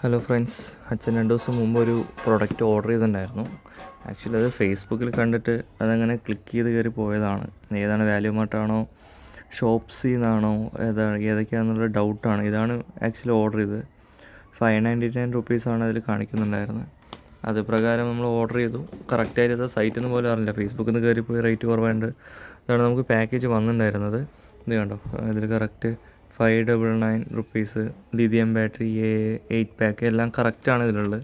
Hello friends, അച്ഛൻ 2 ദിവസം മുമ്പ് ഒരു പ്രൊഡക്റ്റ് ഓർഡർ ചെയ്തിട്ടുണ്ടായിരുന്നു. ആക്ച്വലി അത് ഫേസ്ബുക്കിൽ കണ്ടിട്ട് അതങ്ങനെ ക്ലിക്ക് ചെയ്ത് കയറി പോയതാണ്. ഏതാണ് വാല്യൂ മാർട്ടാണോ ഷോപ്സിന്നാണോ ഏതൊക്കെയാണെന്നുള്ള ഡൗട്ടാണ്. ഇതാണ് ആക്ച്വലി ഓർഡർ ചെയ്തത്. 599 റുപ്പീസാണ് അതിൽ കാണിക്കുന്നുണ്ടായിരുന്നത്. അത് പ്രകാരം നമ്മൾ ഓർഡർ ചെയ്തു. കറക്റ്റായിട്ട് സൈറ്റിൽ നിന്ന് പോലും അറിയില്ല, ഫേസ്ബുക്കിൽ നിന്ന് കയറിപ്പോയി റേറ്റ് കുറവുണ്ട്. ഇതാണ് നമുക്ക് പാക്കേജ് വന്നിട്ടുണ്ടായിരുന്നത്. ഇത് കണ്ടോ, ഇതിൽ correct 599 rupees, lithium battery, 8 pack എല്ലാം കറക്റ്റാണ് ഇതിലുള്ളത്.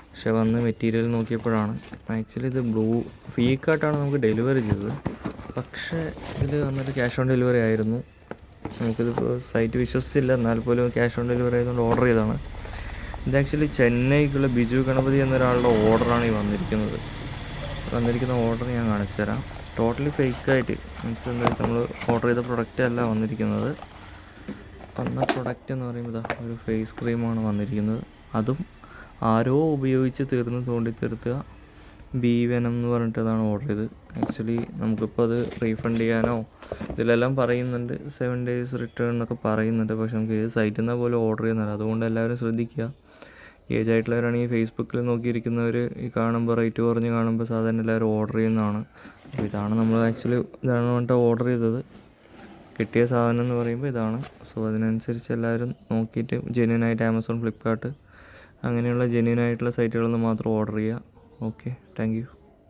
പക്ഷെ വന്ന് മെറ്റീരിയൽ നോക്കിയപ്പോഴാണ് ആക്ച്വലി ഇത് ഫേക്കായിട്ടാണ് നമുക്ക് ഡെലിവറി ചെയ്തത്. പക്ഷേ ഇത് വന്നിട്ട് ക്യാഷ് ഓൺ ഡെലിവറി ആയിരുന്നു. നമുക്കിതിപ്പോൾ സൈറ്റ് വിശ്വസിച്ചില്ല, എന്നാൽ പോലും ക്യാഷ് ഓൺ ഡെലിവറി ആയതുകൊണ്ട് ഓർഡർ ചെയ്തതാണ്. ഇത് ആക്ച്വലി ചെന്നൈക്കുള്ള ബിജു ഗണപതി എന്നൊരാളുടെ ഓർഡറാണ് ഈ വന്നിരിക്കുന്ന ഓർഡർ ഞാൻ കാണിച്ചു തരാം. ടോട്ടലി ഫേക്കായിട്ട് മീൻസ് എന്താ വെച്ചാൽ നമ്മൾ ഓർഡർ ചെയ്ത പ്രൊഡക്റ്റ് അല്ല വന്നിരിക്കുന്നത്. വന്ന പ്രൊഡക്റ്റ് എന്ന് പറയുമ്പോൾ ഒരു ഫേസ് ക്രീമാണ് വന്നിരിക്കുന്നത്. അതും ആരോ ഉപയോഗിച്ച് തോണ്ടി തീർത്തുക ബീവനം എന്ന് പറഞ്ഞിട്ടതാണ് ഓർഡർ ചെയ്ത്. ആക്ച്വലി നമുക്കിപ്പോൾ അത് റീഫണ്ട് ചെയ്യാനോ ഇതിലെല്ലാം പറയുന്നുണ്ട്, 7 days റിട്ടേൺ എന്നൊക്കെ പറയുന്നുണ്ട്. പക്ഷെ നമുക്ക് ഏത് സൈറ്റിൽ നിന്നാൽ പോലും ഓർഡർ ചെയ്യുന്നില്ല. അതുകൊണ്ട് എല്ലാവരും ശ്രദ്ധിക്കുക. ഏജ് ആയിട്ടുള്ളവരാണെങ്കിൽ ഫേസ്ബുക്കിൽ നോക്കിയിരിക്കുന്നവർ ഈ കാണുമ്പോൾ റേറ്റ് കുറഞ്ഞ് കാണുമ്പോൾ സാധാരണ എല്ലാവരും ഓർഡർ ചെയ്യുന്നതാണ്. അപ്പോൾ ഇതാണ് പറഞ്ഞിട്ട് ഓർഡർ ചെയ്തത്. കിട്ടിയ സാധനം എന്ന് പറയുമ്പോൾ ഇതാണ്. സോ അതിനനുസരിച്ച് എല്ലാവരും നോക്കിയിട്ട് ജെന്യുനായിട്ട് ആമസോൺ, ഫ്ലിപ്കാർട്ട് അങ്ങനെയുള്ള ജെന്യുനായിട്ടുള്ള സൈറ്റുകളിൽ നിന്ന് മാത്രം ഓർഡർ ചെയ്യുക. Okay, thank you.